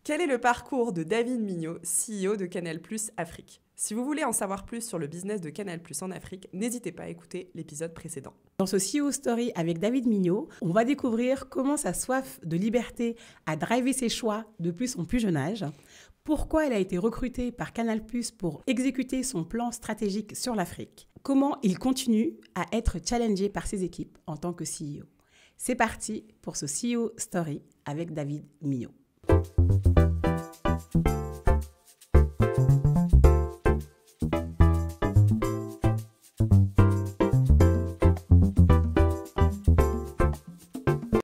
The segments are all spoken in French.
Quel est le parcours de David Mignot, CEO de Canal+ Afrique? Si vous voulez en savoir plus sur le business de Canal+ en Afrique, n'hésitez pas à écouter l'épisode précédent. Dans ce CEO Story avec David Mignot, on va découvrir comment sa soif de liberté a drivé ses choix depuis son plus jeune âge, pourquoi il a été recruté par Canal+ pour exécuter son plan stratégique sur l'Afrique, comment il continue à être challengé par ses équipes en tant que CEO. C'est parti pour ce CEO Story avec David Mignot.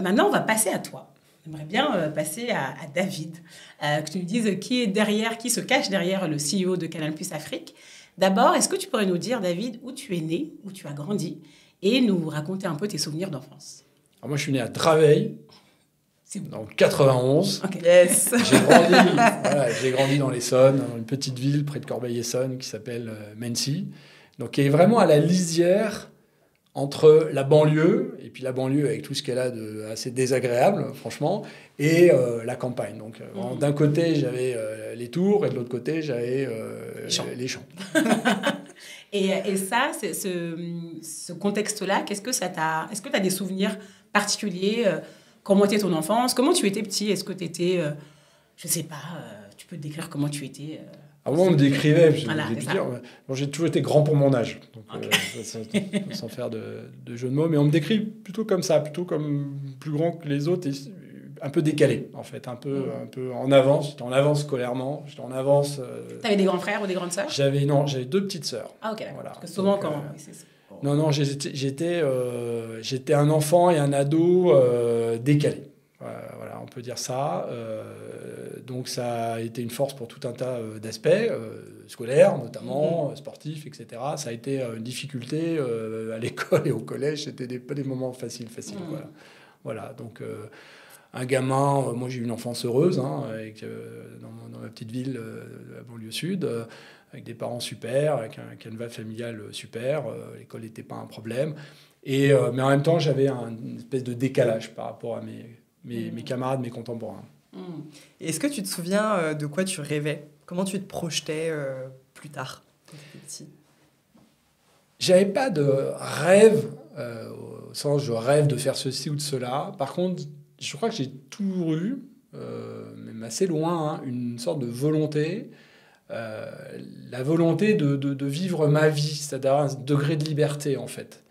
Maintenant, on va passer à toi. J'aimerais bien passer à David, que tu nous dises qui se cache derrière le CEO de Canal+ Afrique. D'abord, est-ce que tu pourrais nous dire, David, où tu es né, où tu as grandi, et nous raconter un peu tes souvenirs d'enfance? Alors moi, je suis né à Draveil, dans le 91. Okay. Yes. J'ai grandi dans l'Essonne, dans une petite ville près de Corbeil-Essonnes qui s'appelle Mency, donc qui est vraiment à la lisière entre la banlieue, et puis la banlieue avec tout ce qu'elle a de assez désagréable, franchement, et la campagne. Donc, d'un côté, j'avais les tours, et de l'autre côté, j'avais les champs. Et ça, ce contexte-là, est-ce que tu as des souvenirs particuliers? Comment était ton enfance? Comment tu étais petit? Est-ce que tu étais, je sais pas, tu peux te décrire comment tu étais Moi, on me décrivait, j'ai toujours été grand pour mon âge, donc, okay. Sans faire de jeu de mots, mais on me décrit plutôt comme ça, plutôt comme plus grand que les autres, et un peu décalé, en fait, un peu en avance. J'étais en avance scolairement, j'étais en avance... T'avais des grands frères ou des grandes sœurs? J'avais 2 petites sœurs. Ah, ok, d'accord. Voilà. Parce que souvent, donc, Non, j'étais un enfant et un ado décalé. Voilà, on peut dire ça. Donc ça a été une force pour tout un tas d'aspects, scolaires notamment, sportifs, etc. Ça a été une difficulté à l'école et au collège. C'était pas des moments faciles. Voilà, donc un gamin, moi j'ai eu une enfance heureuse dans ma petite ville de la banlieue sud, avec des parents super, avec un canevas familial super. L'école n'était pas un problème. Mais en même temps, j'avais une espèce de décalage par rapport à mes camarades, mes contemporains. Est-ce que tu te souviens de quoi tu rêvais? Comment tu te projetais plus tard, quand tu étais petit? J'avais pas de rêve, au sens je rêve de faire ceci ou de cela. Par contre, je crois que j'ai toujours eu, même assez loin, une sorte de volonté, la volonté de vivre ma vie, c'est-à-dire un degré de liberté, en fait.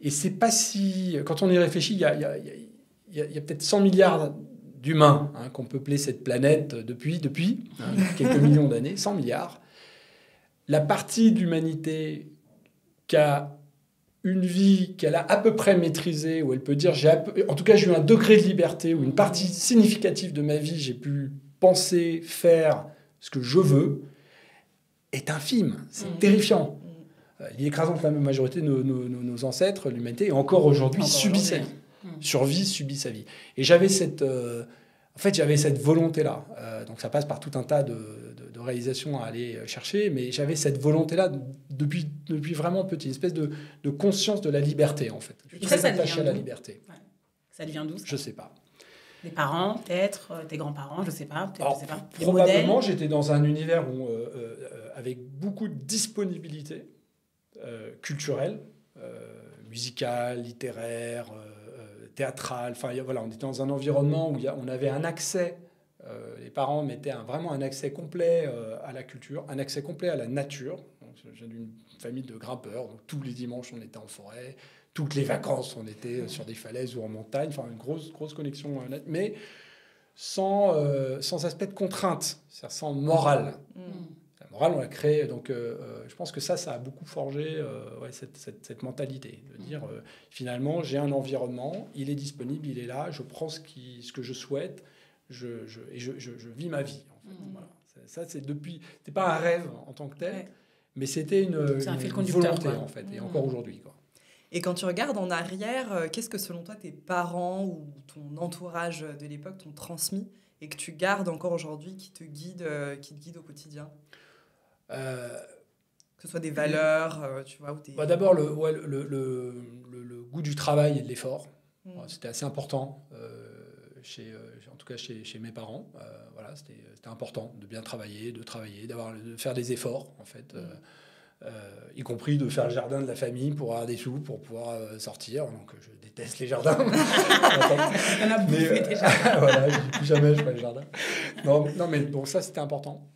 Et c'est pas si... Quand on y réfléchit, il y a peut-être 100 milliards d'humains qu'on peuplé cette planète depuis quelques millions d'années, 100 milliards. La partie de l'humanité qui a une vie qu'elle a à peu près maîtrisée, où elle peut dire, en tout cas j'ai eu un degré de liberté, où une partie significative de ma vie, j'ai pu penser, faire ce que je veux, est infime. C'est terrifiant. L'écrasante majorité de nos ancêtres, l'humanité, et encore aujourd'hui, subit sa vie. Subit sa vie. Et j'avais cette volonté-là. Donc ça passe par tout un tas de réalisations à aller chercher, mais j'avais cette volonté-là depuis vraiment petit, une espèce de conscience de la liberté, en fait. Je suis très attaché à la liberté. Ouais. Ça devient d'où? Je sais pas. Des parents, peut-être, tes grands-parents, je sais pas. Probablement, j'étais dans un univers avec beaucoup de disponibilité culturelle, musicale, littéraire, théâtrale. Enfin, voilà, on était dans un environnement où on avait un accès. Les parents mettaient vraiment un accès complet à la culture, un accès complet à la nature. Donc, je viens d'une famille de grimpeurs, donc tous les dimanches on était en forêt, toutes les vacances on était sur des falaises ou en montagne. Enfin, une grosse connexion, mais sans aspect de contrainte, c'est-à-dire sans morale. La morale, on l'a créée. Donc, je pense que ça a beaucoup forgé cette mentalité de dire finalement, j'ai un environnement, il est disponible, il est là, je prends ce que je souhaite, je vis ma vie. En fait. Voilà. Ça, c'est depuis. C'était pas un rêve en tant que tel, mais c'était une volonté en fait, et encore aujourd'hui, quoi. Et quand tu regardes en arrière, qu'est-ce que selon toi tes parents ou ton entourage de l'époque t'ont transmis et que tu gardes encore aujourd'hui, qui te guide au quotidien? Que ce soit des valeurs, tu vois, D'abord, le goût du travail et de l'effort. C'était assez important. en tout cas chez mes parents. Voilà, c'était important de bien travailler, de faire des efforts, en fait. Y compris de faire le jardin de la famille pour avoir des sous, pour pouvoir sortir. Donc, je déteste les jardins. On a bouffé déjà. Voilà, je dis plus jamais je ferai le jardin. Non, mais bon, ça, c'était important.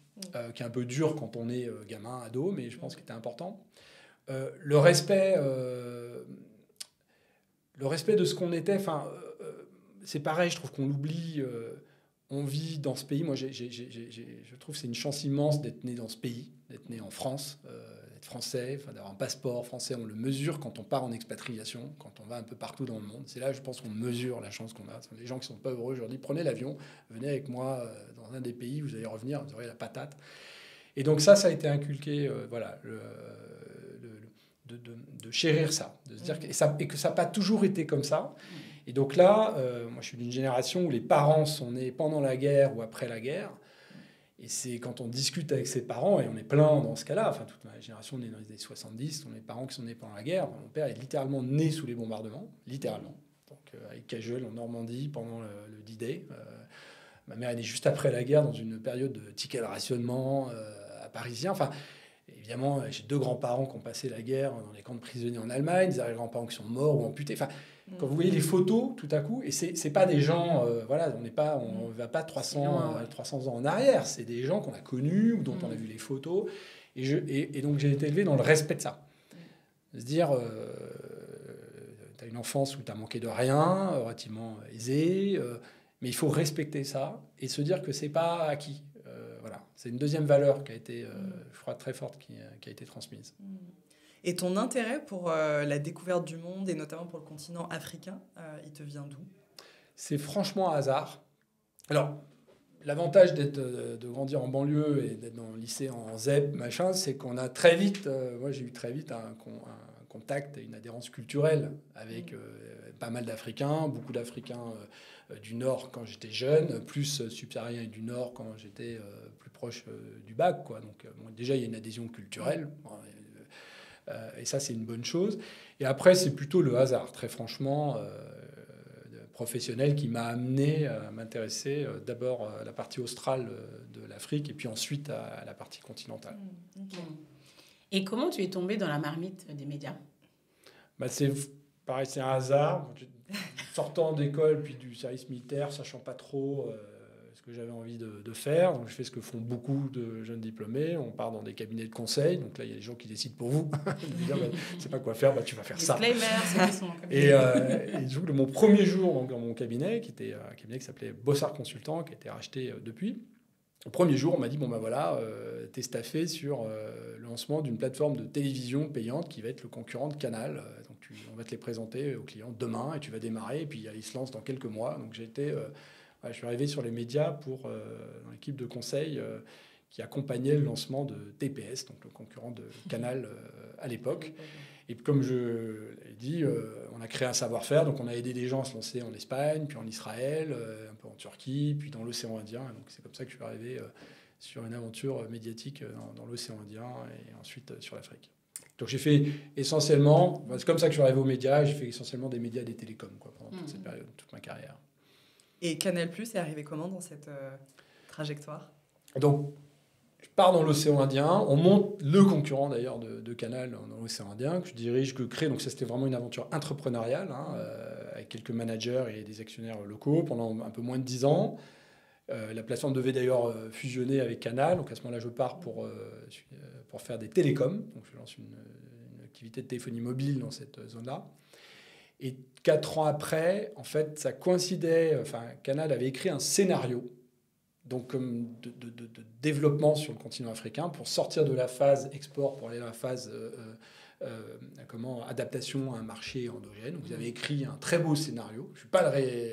Qui est un peu dur quand on est gamin, ado, mais je pense que c'était important. Le respect de ce qu'on était, c'est pareil, je trouve qu'on l'oublie. On vit dans ce pays. Moi, je trouve que c'est une chance immense d'être né dans ce pays, d'être né en France, d'être français, d'avoir un passeport français. On le mesure quand on part en expatriation, quand on va un peu partout dans le monde. C'est là, je pense, qu'on mesure la chance qu'on a. Les gens qui sont pas heureux aujourd'hui, prenez l'avion, venez avec moi dans un des pays, vous allez revenir, vous aurez la patate. Et donc ça a été inculqué, de chérir ça, de se dire que ça n'a pas toujours été comme ça. Et donc là, moi je suis d'une génération où les parents sont nés pendant la guerre ou après la guerre. Et c'est quand on discute avec ses parents, et on est plein dans ce cas-là, toute ma génération née dans les années 70, on a des parents qui sont nés pendant la guerre. Mon père est littéralement né sous les bombardements, littéralement. Donc avec Cajuel en Normandie pendant le D-Day. Ma mère est née juste après la guerre dans une période de ticket de rationnement parisien. Évidemment, j'ai 2 grands-parents qui ont passé la guerre dans les camps de prisonniers en Allemagne, des arrière-grands-parents qui sont morts ou amputés. Quand vous voyez les photos, tout à coup, et c'est pas des gens, on va pas 300 ans en arrière, c'est des gens qu'on a connus ou dont on a vu les photos. Et donc, j'ai été élevé dans le respect de ça. De se dire, tu as une enfance où tu as manqué de rien, relativement aisée, mais il faut respecter ça et se dire que c'est pas acquis. Voilà. C'est une deuxième valeur qui a été, je crois, très forte, qui a été transmise. Et ton intérêt pour la découverte du monde, et notamment pour le continent africain, il te vient d'où ? C'est franchement un hasard. Alors, l'avantage de grandir en banlieue et d'être dans le lycée en ZEP, c'est qu'on a très vite, moi j'ai eu très vite un contact et une adhérence culturelle avec pas mal d'Africains, beaucoup d'Africains du Nord quand j'étais jeune, plus subsahariens et du Nord quand j'étais plus proche du bac, quoi. Donc déjà, il y a une adhésion culturelle. Et ça, c'est une bonne chose. Et après, c'est plutôt le hasard, très franchement, professionnel, qui m'a amené à m'intéresser d'abord à la partie australe de l'Afrique et puis ensuite à la partie continentale. Okay. Et comment tu es tombé dans la marmite des médias ? C'est pareil, c'est un hasard. Sortant d'école puis du service militaire, sachant pas trop ce que j'avais envie de faire. Donc, je fais ce que font beaucoup de jeunes diplômés. On part dans des cabinets de conseil. Donc là, il y a des gens qui décident pour vous. Ils disent, c'est pas quoi faire, tu vas faire ça. Et du coup, mon premier jour dans mon cabinet, qui était un cabinet qui s'appelait Bossard Consultant, qui a été racheté depuis. Au premier jour, on m'a dit, t'es staffé sur le lancement d'une plateforme de télévision payante qui va être le concurrent de Canal. Donc on va te les présenter aux clients demain et tu vas démarrer. Et puis ils se lancent dans quelques mois. Donc je suis arrivé sur les médias dans l'équipe de conseil qui accompagnait le lancement de TPS, donc le concurrent de Canal à l'époque. Et comme je l'ai dit, on a créé un savoir-faire. Donc on a aidé des gens à se lancer en Espagne, puis en Israël, un peu en Turquie, puis dans l'océan Indien. Et donc c'est comme ça que je suis arrivé sur une aventure médiatique dans l'océan Indien et ensuite sur l'Afrique. Donc j'ai fait essentiellement, c'est comme ça que je suis arrivé aux médias, j'ai fait essentiellement des médias et des télécoms pendant toute cette période, toute ma carrière. Et Canal+ est arrivé comment dans cette trajectoire ? Donc, je pars dans l'océan Indien. On monte le concurrent d'ailleurs de Canal dans l'océan Indien, que je dirige, que crée. Donc ça, c'était vraiment une aventure entrepreneuriale, avec quelques managers et des actionnaires locaux pendant un peu moins de 10 ans. La plateforme devait d'ailleurs fusionner avec Canal. Donc à ce moment-là, je pars pour faire des télécoms. Donc je lance une activité de téléphonie mobile dans cette zone-là. Et 4 ans après, en fait, ça coïncidait. Canal avait écrit un scénario donc de développement sur le continent africain pour sortir de la phase export pour aller dans la phase adaptation à un marché endogène. Vous avez écrit un très beau scénario. Je ne suis pas le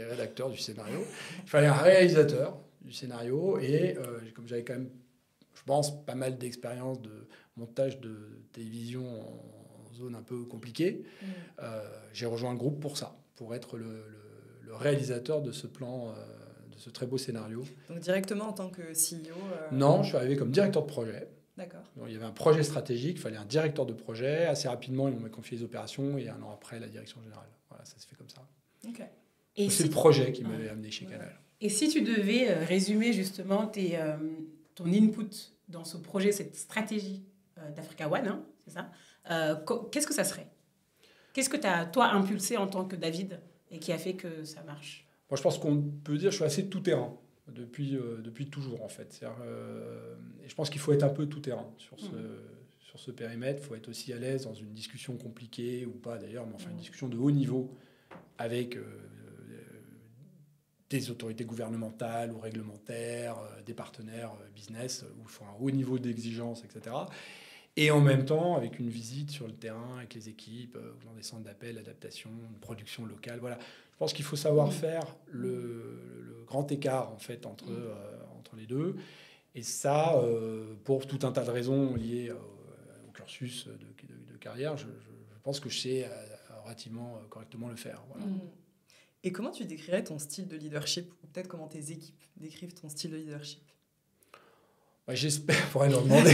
rédacteur du scénario. Il fallait un réalisateur du scénario. Et comme j'avais quand même, je pense, pas mal d'expérience de montage de télévision en zone un peu compliquée, j'ai rejoint le groupe pour ça, pour être le réalisateur de ce plan, de ce très beau scénario. Donc directement en tant que CEO Non, je suis arrivé comme directeur de projet. D'accord. Donc, il y avait un projet stratégique, il fallait un directeur de projet. Assez rapidement, ils m'ont confié les opérations et 1 an après, la direction générale. Voilà, ça se fait comme ça. Ok. Et C'est le projet qui m'avait amené chez Ouais. Canal. Et si tu devais résumer justement ton input dans ce projet, cette stratégie d'Africa One, hein, c'est ça, qu'est-ce que ça serait? Qu'est-ce que tu as, toi, impulsé en tant que David et qui a fait que ça marche? Moi, je pense qu'on peut dire que je suis assez tout-terrain depuis toujours, en fait. Et je pense qu'il faut être un peu tout-terrain sur ce périmètre. Il faut être aussi à l'aise dans une discussion compliquée ou pas, d'ailleurs, mais enfin une discussion de haut niveau avec des autorités gouvernementales ou réglementaires, des partenaires business, où il faut un haut niveau d'exigence, etc. Et en même temps, avec une visite sur le terrain, avec les équipes, ou dans des centres d'appel, d'adaptation, de production locale. Voilà. Je pense qu'il faut savoir faire le grand écart en fait, entre les deux. Et ça, pour tout un tas de raisons liées au cursus de carrière, je pense que je sais relativement correctement le faire. Voilà. Et comment tu décrirais ton style de leadership? Ou peut-être comment tes équipes décrivent ton style de leadership? Bah, j'espère, il faudrait leur demander.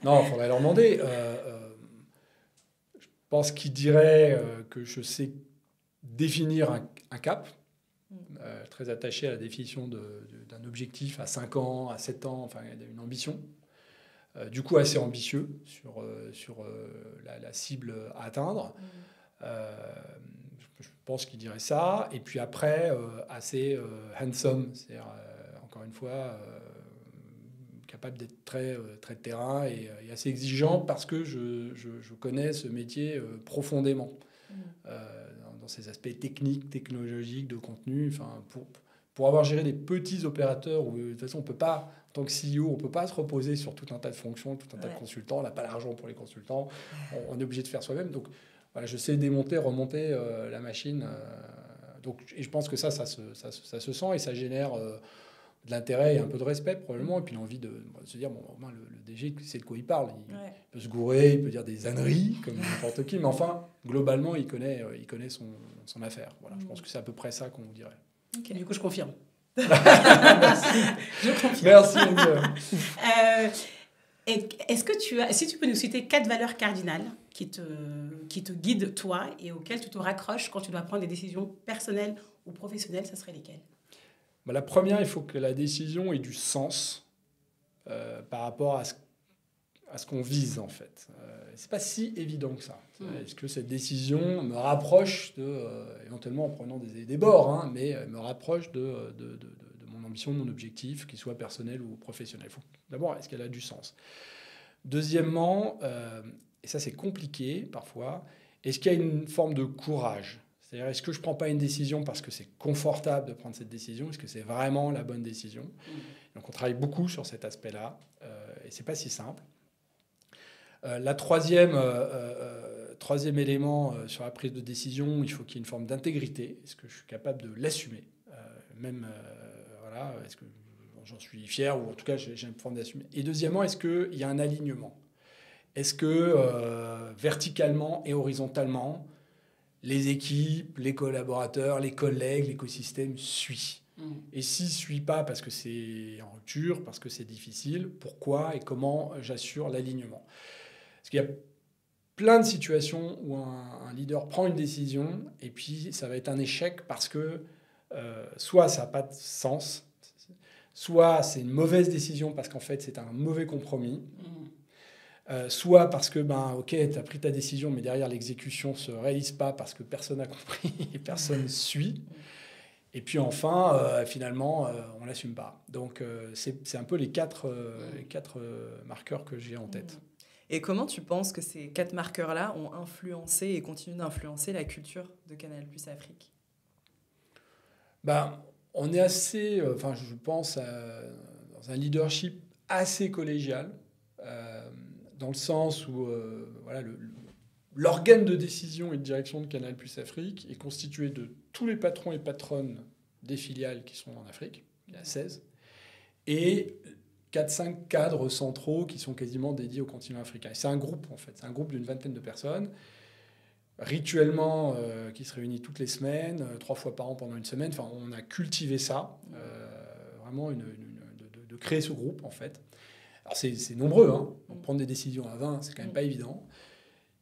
Non, il faudrait leur demander. Je pense qu'ils diraient que je sais définir un cap, très attaché à la définition d'un objectif à 5 ans, à 7 ans, enfin une ambition. Du coup, assez ambitieux sur la cible à atteindre. Je pense qu'il dirait ça. Et puis après, assez handsome, c'est-à-dire, encore une fois, capable d'être très terrain et assez exigeant parce que je connais ce métier profondément dans ses aspects techniques, technologiques, de contenu. Enfin, pour avoir géré des petits opérateurs où de toute façon on peut pas, en tant que CEO, on peut pas se reposer sur tout un tas de fonctions, tout un tas de consultants. On n'a pas l'argent pour les consultants. On est obligé de faire soi-même. Donc voilà, je sais démonter, remonter la machine. Et je pense que ça se sent et ça génère de l'intérêt et un peu de respect probablement, et puis l'envie de se dire, bon, au moins le DG sait de quoi il parle. Il peut se gourer, il peut dire des âneries, comme n'importe qui, mais enfin, globalement, il connaît son affaire. Voilà, je pense que c'est à peu près ça qu'on vous dirait. Okay. Du coup, je confirme. Merci. Je confirme. Merci. Est-ce que si tu peux nous citer 4 valeurs cardinales qui te guident, toi, et auxquelles tu te raccroches quand tu dois prendre des décisions personnelles ou professionnelles, ça serait lesquelles? Bah, la première, il faut que la décision ait du sens par rapport à ce qu'on vise, en fait. C'est pas si évident que ça. Est-ce que cette décision me rapproche éventuellement en prenant des bords, hein, mais me rapproche de mon ambition, de mon objectif, qu'il soit personnel ou professionnel. D'abord, est-ce qu'elle a du sens? Deuxièmement, et ça c'est compliqué parfois, est-ce qu'il y a une forme de courage? C'est-à-dire, est-ce que je ne prends pas une décision parce que c'est confortable de prendre cette décision? Est-ce que c'est vraiment la bonne décision? Donc, on travaille beaucoup sur cet aspect-là, et ce n'est pas si simple. La troisième élément sur la prise de décision, il faut qu'il y ait une forme d'intégrité. Est-ce que je suis capable de l'assumer? Voilà, est-ce que j'en suis fier, ou en tout cas, j'ai une forme d'assumer. Et deuxièmement, est-ce qu'il y a un alignement? Est-ce que verticalement et horizontalement, les équipes, les collaborateurs, les collègues, l'écosystème suit? Et s'il ne suit pas parce que c'est en rupture, parce que c'est difficile, pourquoi et comment j'assure l'alignement? Parce qu'il y a plein de situations où un leader prend une décision et puis ça va être un échec parce que soit ça n'a pas de sens, soit c'est une mauvaise décision parce qu'en fait c'est un mauvais compromis. Soit parce que, ok, tu as pris ta décision, mais derrière l'exécution ne se réalise pas parce que personne n'a compris et personne suit. Et puis enfin, finalement, on ne l'assume pas. Donc, c'est un peu les quatre marqueurs que j'ai en tête. Et comment tu penses que ces 4 marqueurs-là ont influencé et continuent d'influencer la culture de Canal+ Afrique? On est assez, je pense, dans un leadership assez collégial. Dans le sens où l'organe de décision et de direction de Canal+ Afrique est constitué de tous les patrons et patronnes des filiales qui sont en Afrique, il y a 16, et 4-5 cadres centraux qui sont quasiment dédiés au continent africain. Et c'est un groupe, en fait, c'est un groupe d'une vingtaine de personnes, rituellement qui se réunit toutes les semaines, 3 fois par an pendant une semaine. Enfin, on a cultivé ça, vraiment de créer ce groupe, en fait. Alors c'est nombreux, hein. Donc, prendre des décisions à 20, c'est quand même pas évident.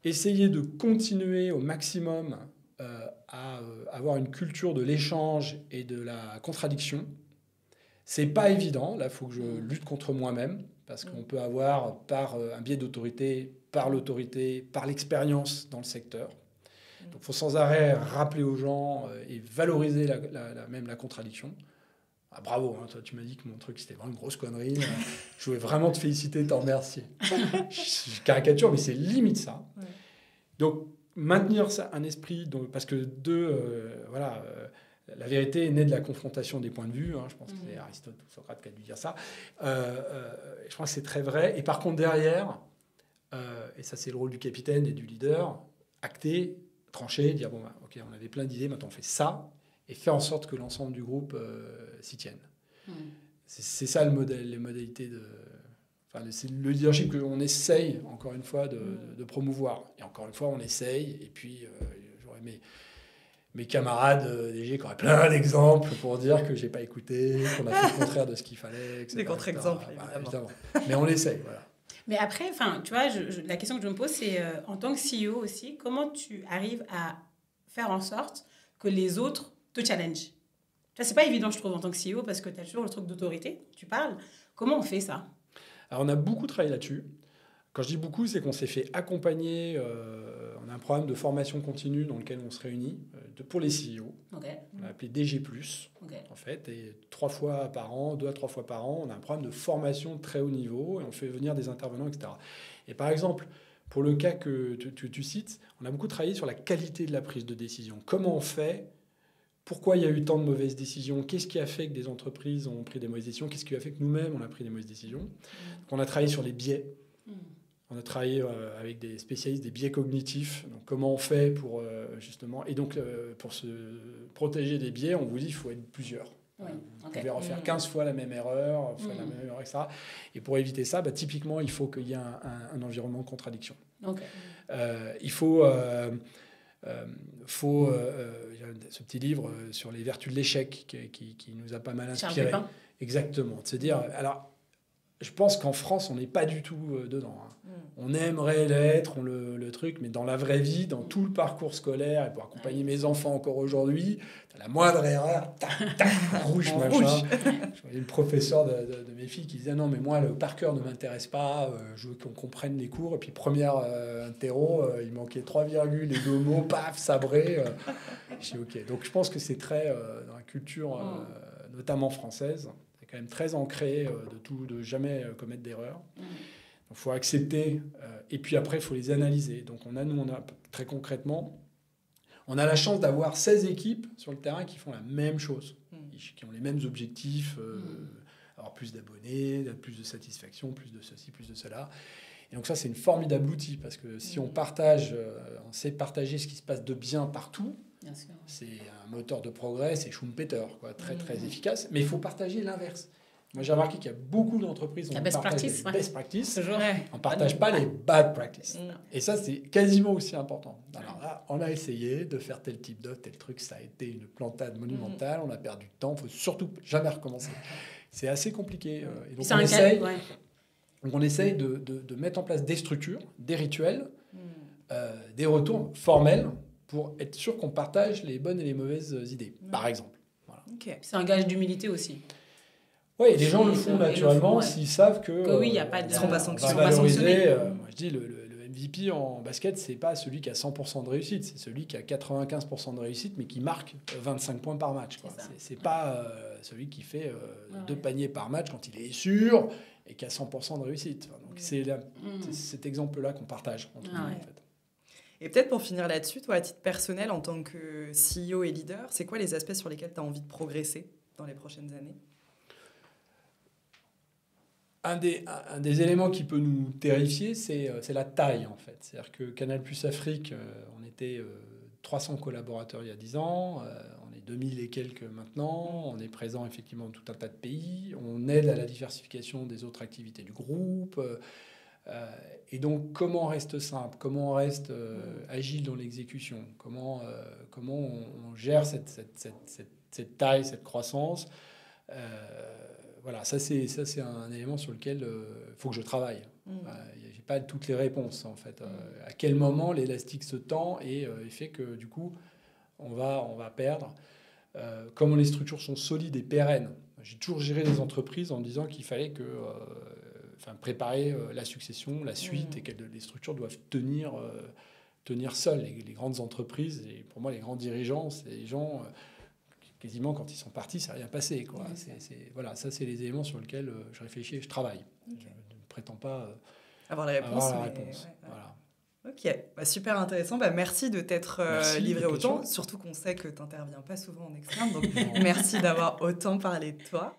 Essayer de continuer au maximum à avoir une culture de l'échange et de la contradiction. C'est pas évident. Là, il faut que je lutte contre moi-même, parce qu'on peut avoir, par un biais d'autorité, par l'autorité, par l'expérience dans le secteur. Donc, il faut sans arrêt rappeler aux gens et valoriser même la contradiction. Ah, bravo, hein, toi, tu m'as dit que mon truc, c'était vraiment une grosse connerie. Je voulais vraiment te féliciter, t'en remercier. Je caricature, mais c'est limite ça. Ouais. Donc, maintenir ça, un esprit... parce que la vérité est née de la confrontation des points de vue. Hein, je pense que c'est Aristote ou Socrate qui a dû dire ça. Je pense que c'est très vrai. Et par contre, derrière, et ça, c'est le rôle du capitaine et du leader, acter, trancher, dire, bon, OK, on avait plein d'idées, maintenant on fait ça, et faire en sorte que l'ensemble du groupe s'y tienne. C'est ça le modèle, les modalités de... c'est le leadership qu'on essaye, encore une fois, de promouvoir. Et encore une fois, on essaye, et puis j'aurais mes camarades DG qui auraient plein d'exemples pour dire que j'ai pas écouté, qu'on a fait le contraire de ce qu'il fallait, etc. Des contre-exemples, évidemment. Mais on essaye, voilà. Mais après, tu vois, la question que je me pose, c'est en tant que CEO aussi, comment tu arrives à faire en sorte que les autres te challenge? C'est pas évident, je trouve, en tant que CEO, parce que tu as toujours le truc d'autorité, tu parles. Comment on fait ça? Alors, on a beaucoup travaillé là-dessus. Quand je dis beaucoup, c'est qu'on s'est fait accompagner. On a un programme de formation continue dans lequel on se réunit pour les CEO. Okay. On l'a appelé DG+, en fait. Et 3 fois par an, 2 à 3 fois par an, on a un programme de formation de très haut niveau et on fait venir des intervenants, etc. Et par exemple, pour le cas que tu cites, on a beaucoup travaillé sur la qualité de la prise de décision. Comment on fait? Pourquoi il y a eu tant de mauvaises décisions? Qu'est-ce qui a fait que des entreprises ont pris des mauvaises décisions? Qu'est-ce qui a fait que nous-mêmes, on a pris des mauvaises décisions? Donc, on a travaillé sur les biais. On a travaillé avec des spécialistes des biais cognitifs. Donc, comment on fait pour justement... Et donc, pour se protéger des biais, on vous dit qu'il faut être plusieurs. Oui. Vous pouvez refaire 15 fois la même erreur, la même erreur, etc. Et pour éviter ça, typiquement, il faut qu'il y ait un environnement de contradiction. Okay. Il faut... il y a ce petit livre sur les vertus de l'échec qui nous a pas mal inspiré. Exactement. De se dire, alors, je pense qu'en France, on n'est pas du tout dedans. Hein. On aimerait l'être, le truc, mais dans la vraie vie, dans tout le parcours scolaire, et pour accompagner mes enfants encore aujourd'hui, la moindre erreur, tac, tac, rouge, machin. Je voyais le professeur de mes filles qui disait non, mais moi, le par cœur ne m'intéresse pas, je veux qu'on comprenne les cours. Et puis, première interro, il manquait 3 virgules et 2 mots, paf, sabré. Je dis ok. Donc, je pense que c'est très, dans la culture, notamment française, c'est quand même très ancré de jamais commettre d'erreurs. Il faut accepter, et puis après, il faut les analyser. Donc, on a très concrètement, on a la chance d'avoir 16 équipes sur le terrain qui font la même chose, qui ont les mêmes objectifs, avoir plus d'abonnés, plus de satisfaction, plus de ceci, plus de cela. Et donc ça, c'est une formidable outil, parce que si on sait partager ce qui se passe de bien partout, bien sûr. C'est un moteur de progrès, c'est Schumpeter, quoi, très, très efficace. Mais il faut partager l'inverse. Moi, j'ai remarqué qu'il y a beaucoup d'entreprises qui partagent les best practices. On ne partage pas les bad practices. Et ça, c'est quasiment aussi important. Alors là, on a essayé de faire tel type d'offre, tel truc. Ça a été une plantade monumentale. On a perdu de temps. Il ne faut surtout jamais recommencer. C'est assez compliqué. Et donc, on essaye de mettre en place des structures, des rituels, des retours formels pour être sûr qu'on partage les bonnes et les mauvaises idées, par exemple. Voilà. Okay. C'est un gage d'humilité aussi. Oui, les gens le font naturellement s'ils savent que oui, il n'y a pas de... Ils seront pas sanctionnés. Moi, je dis, le MVP en basket, c'est pas celui qui a 100% de réussite, c'est celui qui a 95% de réussite, mais qui marque 25 points par match. C'est pas celui qui fait 2 paniers par match quand il est sûr et qui a 100% de réussite. Donc, c'est cet exemple-là qu'on partage entre nous, en fait. Et peut-être pour finir là-dessus, toi, à titre personnel, en tant que CEO et leader, c'est quoi les aspects sur lesquels tu as envie de progresser dans les prochaines années ? Un des éléments qui peut nous terrifier, c'est la taille, en fait. C'est-à-dire que Canal+ Afrique, on était 300 collaborateurs il y a 10 ans, on est 2000 et quelques maintenant, on est présent effectivement dans tout un tas de pays, on aide à la diversification des autres activités du groupe. Et donc, comment on reste simple? Comment on reste agile dans l'exécution? Comment on gère cette taille, cette croissance? Voilà, ça c'est un élément sur lequel il faut que je travaille. J'ai pas toutes les réponses, en fait. À quel moment l'élastique se tend et fait que, du coup, on va perdre. Comment les structures sont solides et pérennes. J'ai toujours géré les entreprises en disant qu'il fallait préparer la succession, la suite, et que les structures doivent tenir seules. Les grandes entreprises, et pour moi, les grands dirigeants, c'est les gens, quasiment quand ils sont partis, ça n'a rien passé, quoi. Voilà, ça, c'est les éléments sur lesquels je réfléchis et je travaille. Okay. Je ne prétends pas avoir la réponse. Voilà. Ok, super intéressant. Merci de t'être livré autant, surtout qu'on sait que tu n'interviens pas souvent en externe, donc merci d'avoir autant parlé de toi.